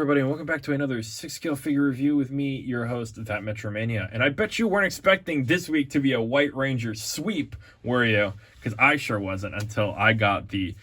everybody, and welcome back to another 6-scale figure review with me, your host, That Metro Mania. And I bet you weren't expecting this week to be a White Ranger sweep, were you? Because I sure wasn't until I got the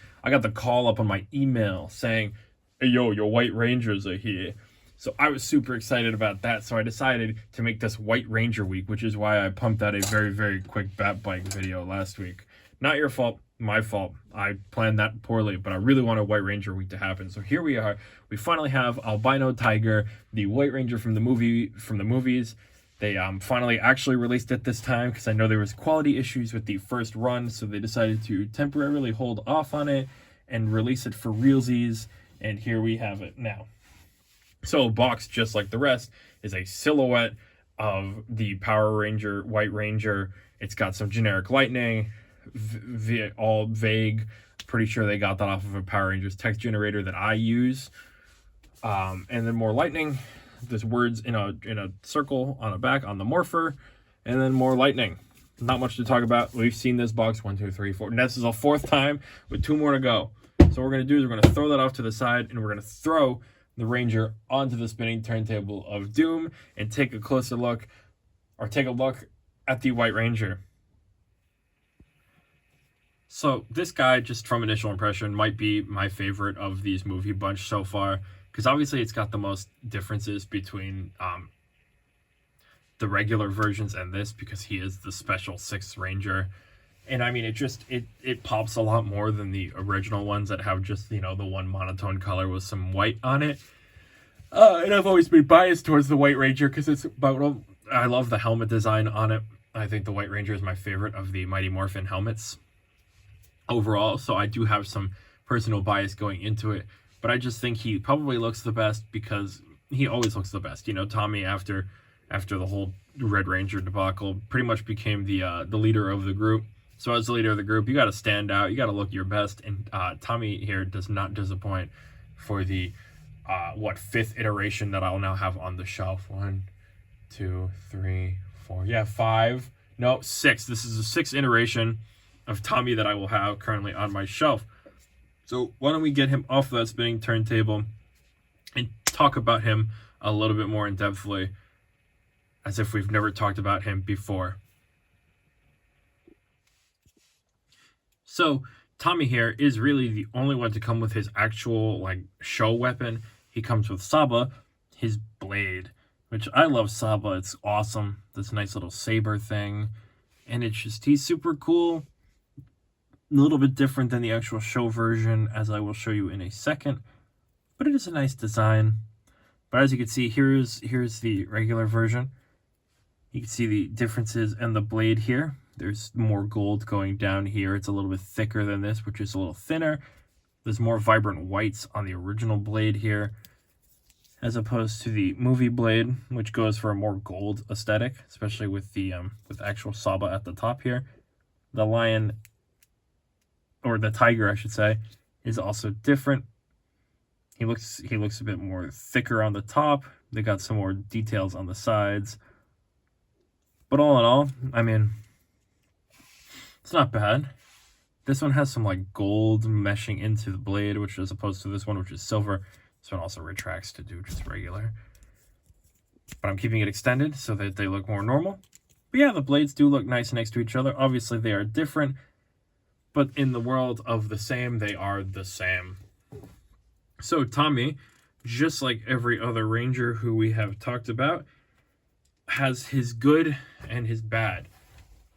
call up on my email saying, "Hey, yo, your White Rangers are here." So I was super excited about that, so I decided to make this White Ranger week, which is why I pumped out a very, very quick Bat Bike video last week. Not your fault. My fault. I planned that poorly, but I really wanted White Ranger week to happen. So here we are. We finally have Albino Tiger, the White Ranger from the movies. They finally actually released it this time because I know there was quality issues with the first run, so they decided to temporarily hold off on it and release it for realsies. And here we have it now. So box, just like the rest, is a silhouette of the Power Ranger, White Ranger. It's got some generic lightning. All vague. Pretty sure they got that off of a Power Rangers text generator that I use. And then more lightning. There's words in a circle on the back on the morpher, and then more lightning. Not much to talk about. We've seen this box 1, 2, 3, 4. And this is a fourth time with 2 more to go. So what we're gonna do is we're gonna throw that off to the side, and we're gonna throw the Ranger onto the spinning turntable of doom and take a closer look, or take a look at the White Ranger. So this guy, just from initial impression, might be my favorite of these movie bunch so far, because obviously it's got the most differences between the regular versions and this, because he is the special 6th Ranger. And I mean, it pops a lot more than the original ones that have just, the one monotone color with some white on it. And I've always been biased towards the White Ranger because I love the helmet design on it. I think the White Ranger is my favorite of the Mighty Morphin helmets overall, so I do have some personal bias going into it, but I just think he probably looks the best because he always looks the best. Tommy, after the whole Red Ranger debacle, pretty much became the leader of the group. So as the leader of the group, you got to stand out, you got to look your best, and Tommy here does not disappoint for the 5th iteration that I'll now have on the shelf. 1, 2, 3, 4, 5, no, 6. This is the 6th iteration of Tommy that I will have currently on my shelf. So why don't we get him off that spinning turntable and talk about him a little bit more in-depthly, as if we've never talked about him before. So Tommy here is really the only one to come with his actual show weapon. He comes with Saba, his blade, which I love. Saba, it's awesome. This nice little saber thing, and he's super cool. A little bit different than the actual show version, as I will show you in a second, but it is a nice design. But as you can see, here's the regular version. You can see the differences in the blade here. There's more gold going down here. It's a little bit thicker than this, which is a little thinner. There's more vibrant whites on the original blade here, as opposed to the movie blade, which goes for a more gold aesthetic, especially with the with actual Saba at the top here. The lion, or the tiger, I should say, is also different. He looks a bit more thicker on the top. They got some more details on the sides. But all in all, I mean, it's not bad. This one has some gold meshing into the blade, which as opposed to this one, which is silver. This one also retracts to do just regular. But I'm keeping it extended so that they look more normal. But yeah, the blades do look nice next to each other. Obviously, they are different, but in the world of the same, they are the same. So Tommy, just like every other Ranger who we have talked about, has his good and his bad.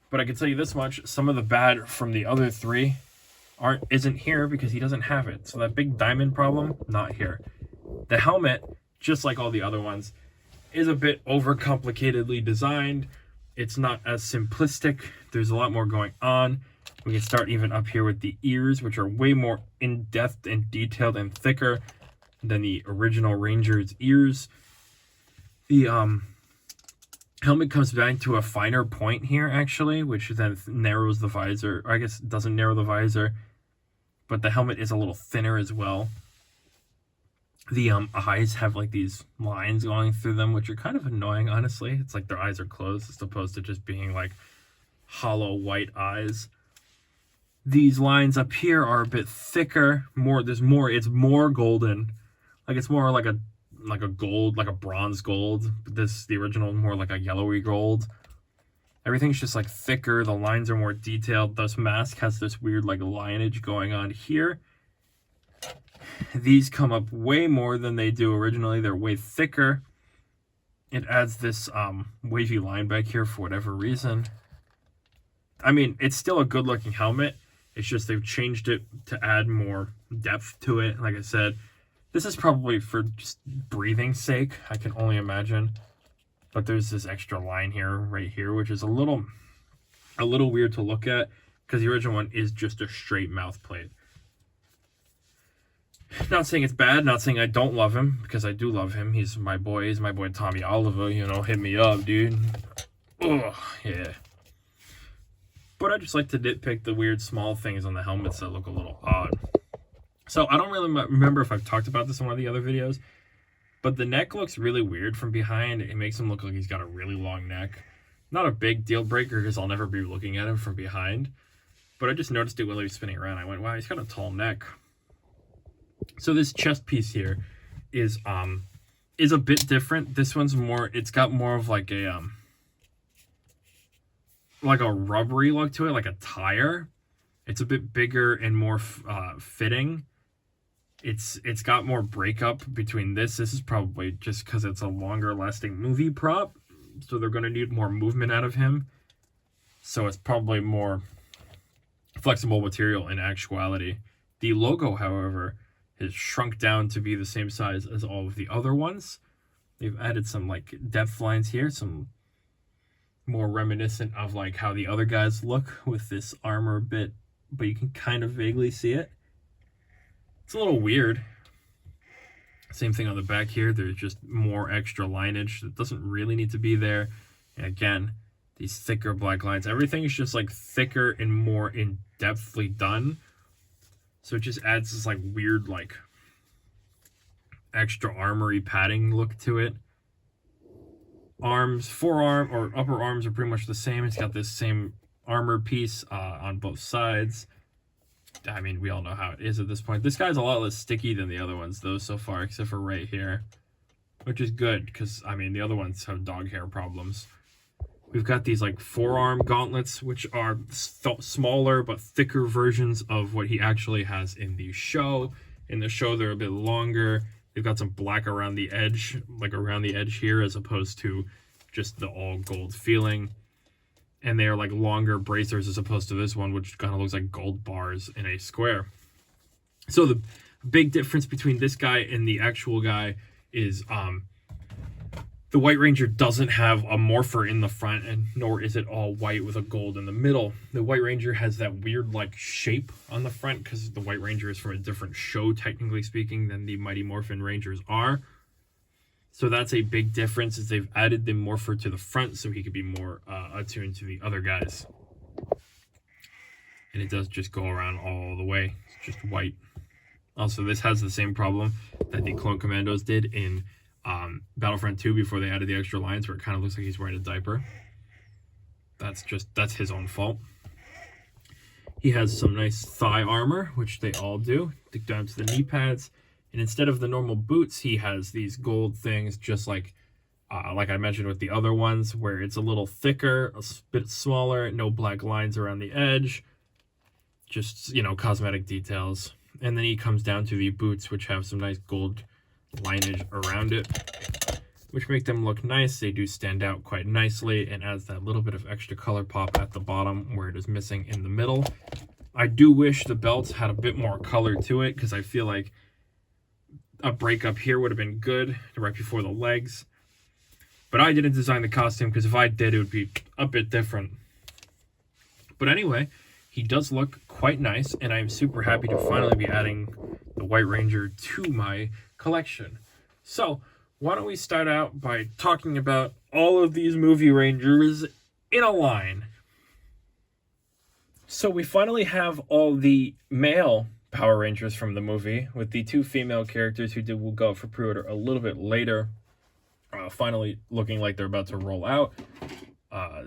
But I can tell you this much, some of the bad from the other 3 isn't here because he doesn't have it. So that big diamond problem, not here. The helmet, just like all the other ones, is a bit overcomplicatedly designed. It's not as simplistic. There's a lot more going on. We can start even up here with the ears, which are way more in-depth and detailed and thicker than the original Ranger's ears. The helmet comes down to a finer point here, actually, which then narrows the visor. Or I guess it doesn't narrow the visor, but the helmet is a little thinner as well. The eyes have these lines going through them, which are kind of annoying, honestly. It's like their eyes are closed as opposed to just being hollow white eyes. These lines up here are a bit thicker. It's more golden. It's more like a like a gold, like a bronze gold. But the original, more like a yellowy gold. Everything's just like thicker. The lines are more detailed. This mask has this weird like lineage going on here. These come up way more than they do originally. They're way thicker. It adds this wavy line back here for whatever reason. I mean, it's still a good looking helmet. It's just they've changed it to add more depth to it. Like I said, this is probably for just breathing's sake, I can only imagine. But there's this extra line here, right here, which is a little weird to look at, because the original one is just a straight mouth plate. Not saying it's bad, not saying I don't love him, because I do love him. He's my boy Tommy Oliver, you know, hit me up, dude. Oh, yeah. But I just like to nitpick the weird small things on the helmets that look a little odd. So I don't really remember if I've talked about this in one of the other videos, but the neck looks really weird from behind. It makes him look like he's got a really long neck. Not a big deal breaker, because I'll never be looking at him from behind. But I just noticed it while he was spinning around. I went, wow, he's got a tall neck. So this chest piece here is a bit different. This one's more, it's got more of like a rubbery look to it, like a tire. It's a bit bigger and more fitting. It's got more breakup between this. This is probably just because it's a longer lasting movie prop, so they're going to need more movement out of him. So it's probably more flexible material in actuality. The logo, however, has shrunk down to be the same size as all of the other ones. They've added some like depth lines here, some more reminiscent of like how the other guys look with this armor bit, but you can kind of vaguely see it. It's a little weird. Same thing on the back here. There's just more extra lineage that doesn't really need to be there. And again, these thicker black lines. Everything is just like thicker and more in-depthly done. So it just adds this like weird like extra armory padding look to it. Arms, forearm or upper arms are pretty much the same. It's got this same armor piece on both sides. I mean, we all know how it is at this point. This guy's a lot less sticky than the other ones, though, so far, except for right here, which is good, because, I mean, the other ones have dog hair problems. We've got these, like, forearm gauntlets, which are smaller but thicker versions of what he actually has in the show. In the show, they're a bit longer. They've got some black around the edge, like around the edge here, as opposed to just the all-gold feeling. And they are like longer bracers as opposed to this one, which kind of looks like gold bars in a square. So the big difference between this guy and the actual guy is the White Ranger doesn't have a morpher in the front, and nor is it all white with a gold in the middle. The White Ranger has that weird like shape on the front, because the White Ranger is from a different show, technically speaking, than the Mighty Morphin Rangers are. So that's a big difference, is they've added the morpher to the front so he could be more attuned to the other guys. And it does just go around all the way. It's just white. Also, this has the same problem that the Clone Commandos did in Battlefront 2 before they added the extra lines, where it kind of looks like he's wearing a diaper. That's his own fault. He has some nice thigh armor, which they all do. Dig down to the knee pads. And instead of the normal boots, he has these gold things, just like I mentioned with the other ones, where it's a little thicker, a bit smaller, no black lines around the edge. Just, you know, cosmetic details. And then he comes down to the boots, which have some nice gold lineage around it, which make them look nice. They do stand out quite nicely, and adds that little bit of extra color pop at the bottom where it is missing in the middle. I do wish the belts had a bit more color to it, because I feel like a break up here would have been good right before the legs. But I didn't design the costume, because if I did, it would be a bit different. But anyway, he does look quite nice, and I'm super happy to finally be adding the White Ranger to my collection. So, why don't we start out by talking about all of these movie Rangers in a line. So we finally have all the male Power Rangers from the movie, with the two female characters who will go up for pre-order a little bit later, finally looking like they're about to roll out.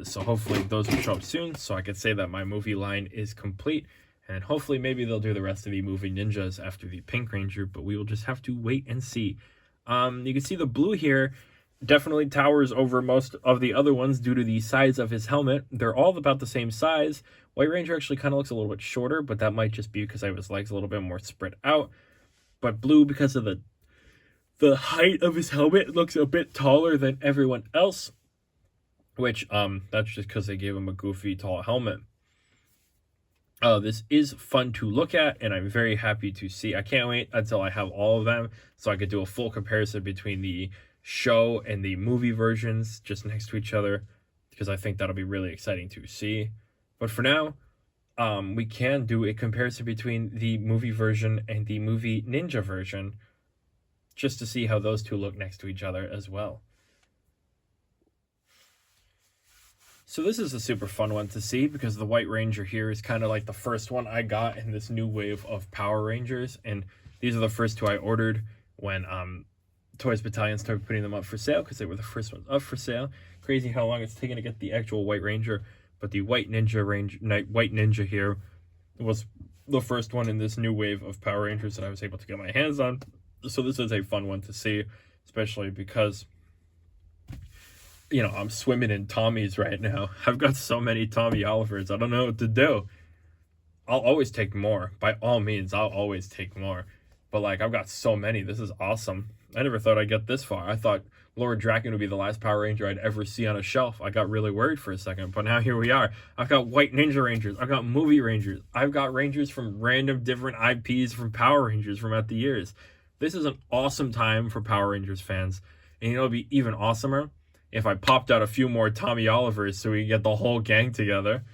So hopefully those will show up soon, so I could say that my movie line is complete, and hopefully maybe they'll do the rest of the movie ninjas after the Pink Ranger, but we will just have to wait and see. You can see the blue here definitely towers over most of the other ones due to the size of his helmet. They're all about the same size. White Ranger actually kind of looks a little bit shorter, but that might just be because I have his legs a little bit more spread out. But blue, because of the height of his helmet, looks a bit taller than everyone else, which that's just because they gave him a goofy tall helmet. This is fun to look at, and I'm very happy to see. I can't wait until I have all of them so I could do a full comparison between the show and the movie versions just next to each other, because I think that'll be really exciting to see. But for now, we can do a comparison between the movie version and the movie ninja version, just to see how those two look next to each other as well. So this is a super fun one to see, because the White Ranger here is kind of like the first one I got in this new wave of Power Rangers, and these are the first two I ordered when Toys Battalion started putting them up for sale, because they were the first ones up for sale. Crazy how long it's taken to get the actual White Ranger, but the White Ninja here was the first one in this new wave of Power Rangers that I was able to get my hands on. So this is a fun one to see, especially because, you know, I'm swimming in Tommies right now. I've got so many Tommy Olivers, I don't know what to do. I'll always take more. By all means, I'll always take more. But, like, I've got so many. This is awesome. I never thought I'd get this far. I thought Lord Draken would be the last Power Ranger I'd ever see on a shelf. I got really worried for a second, but now here we are. I've got White Ninja Rangers. I've got Movie Rangers. I've got Rangers from random different IPs from Power Rangers from out the years. This is an awesome time for Power Rangers fans. And you know, it'd be even awesomer if I popped out a few more Tommy Olivers so we get the whole gang together.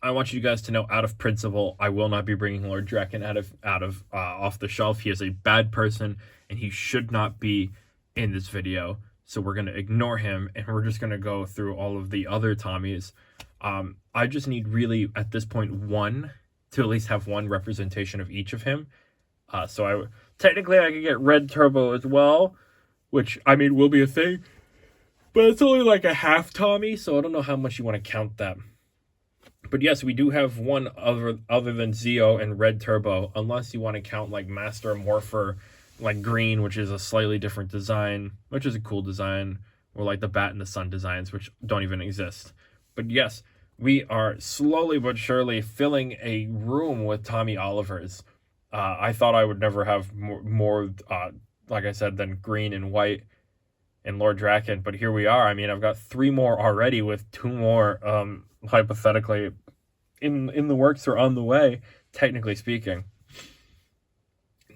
I want you guys to know, out of principle, I will not be bringing Lord Draken off the shelf. He is a bad person, and he should not be in this video. So we're going to ignore him, and we're just going to go through all of the other Tommies. I just need, really, at this point, one to at least have one representation of each of him. Technically, I could get Red Turbo as well, which, I mean, will be a thing. But it's only like a half Tommy, so I don't know how much you want to count that. But yes, we do have one other than Zeo and Red Turbo, unless you want to count like Master Morpher, like Green, which is a slightly different design, which is a cool design, or like the Bat and the Sun designs, which don't even exist. But yes, we are slowly but surely filling a room with Tommy Olivers. I thought I would never have more like I said, than Green and White and Lord Draken, but here we are. I mean, I've got 3 more already, with 2 more hypothetically in the works or on the way, technically speaking.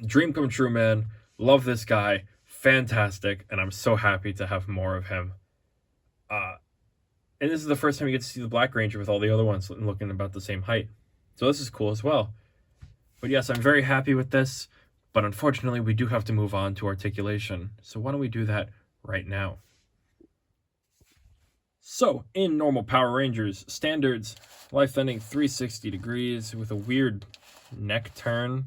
Dream come true, man. Love this guy. Fantastic. And I'm so happy to have more of him. And this is the first time you get to see the Black Ranger with all the other ones looking about the same height. So this is cool as well. But yes, I'm very happy with this. But unfortunately, we do have to move on to articulation. So why don't we do that right now? So, in normal Power Rangers standards, life ending 360 degrees with a weird neck turn.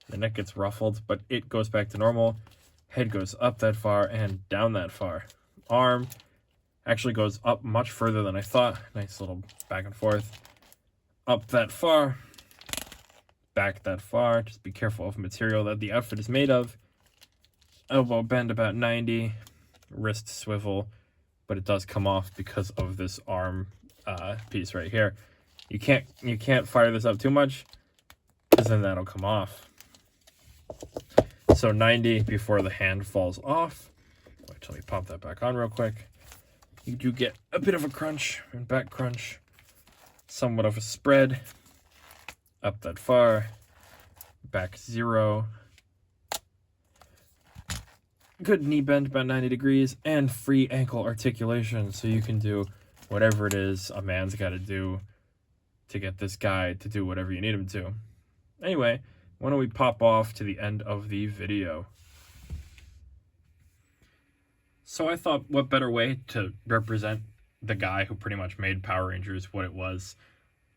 The neck gets ruffled, but it goes back to normal. Head goes up that far and down that far. Arm actually goes up much further than I thought. Nice little back and forth. Up that far. Back that far. Just be careful of material that the outfit is made of. Elbow bend about 90. Wrist swivel. But it does come off because of this arm piece right here. You can't fire this up too much, because then that'll come off. So 90 before the hand falls off. Wait till we pop that back on real quick. You do get a bit of a crunch and back crunch, somewhat of a spread. Up that far, back 0. Good knee bend about 90 degrees, and free ankle articulation, so you can do whatever it is a man's got to do to get this guy to do whatever you need him to. Anyway, why don't we pop off to the end of the video. So I thought, what better way to represent the guy who pretty much made Power Rangers what it was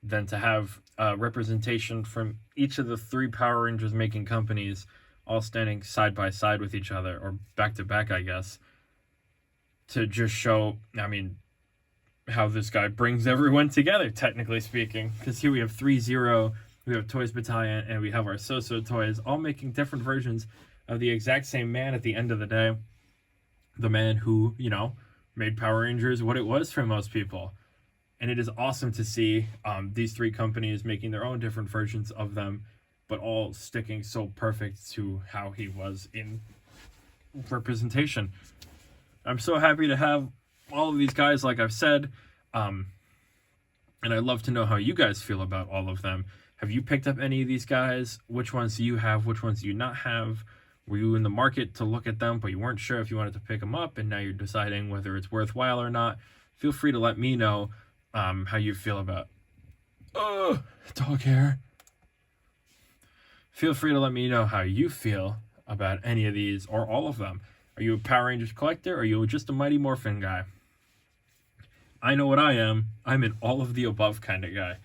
than to have representation from each of the 3 Power Rangers making companies, all standing side by side with each other, or back to back, I guess, to just show, I mean, how this guy brings everyone together, technically speaking. Because here we have 3-0 we have Toys Battalion, and we have our So-So toys, all making different versions of the exact same man at the end of the day. The man who, you know, made Power Rangers what it was for most people. And it is awesome to see these three companies making their own different versions of them, but all sticking so perfect to how he was in representation. I'm so happy to have all of these guys, like I've said, and I'd love to know how you guys feel about all of them. Have you picked up any of these guys? Which ones do you have? Which ones do you not have? Were you in the market to look at them, but you weren't sure if you wanted to pick them up, and now you're deciding whether it's worthwhile or not? Feel free to let me know how you feel about dog hair. Feel free to let me know how you feel about any of these or all of them. Are you a Power Rangers collector, or are you just a Mighty Morphin guy? I know what I am. I'm an all of the above kind of guy.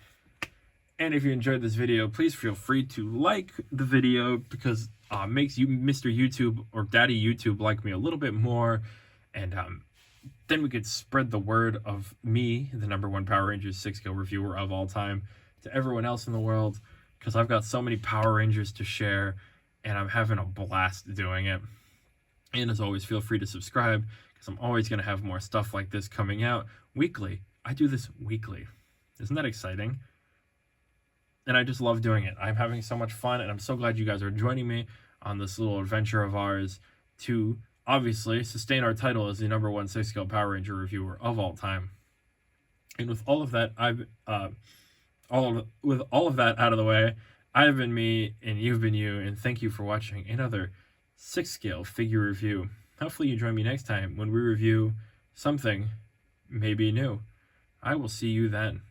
And if you enjoyed this video, please feel free to like the video, because makes you Mr. YouTube or Daddy YouTube like me a little bit more, and then we could spread the word of me, the #1 Power Rangers 6-scale reviewer of all time, to everyone else in the world, because I've got so many Power Rangers to share, and I'm having a blast doing it. And as always, feel free to subscribe, because I'm always going to have more stuff like this coming out weekly. I do this weekly. Isn't that exciting? And I just love doing it. I'm having so much fun, and I'm so glad you guys are joining me on this little adventure of ours to obviously sustain our title as the #1 6-scale Power Ranger reviewer of all time. And with all of that, with all of that out of the way, I've been me and you've been you, and thank you for watching another 6-scale figure review. Hopefully you join me next time when we review something maybe new. I will see you then.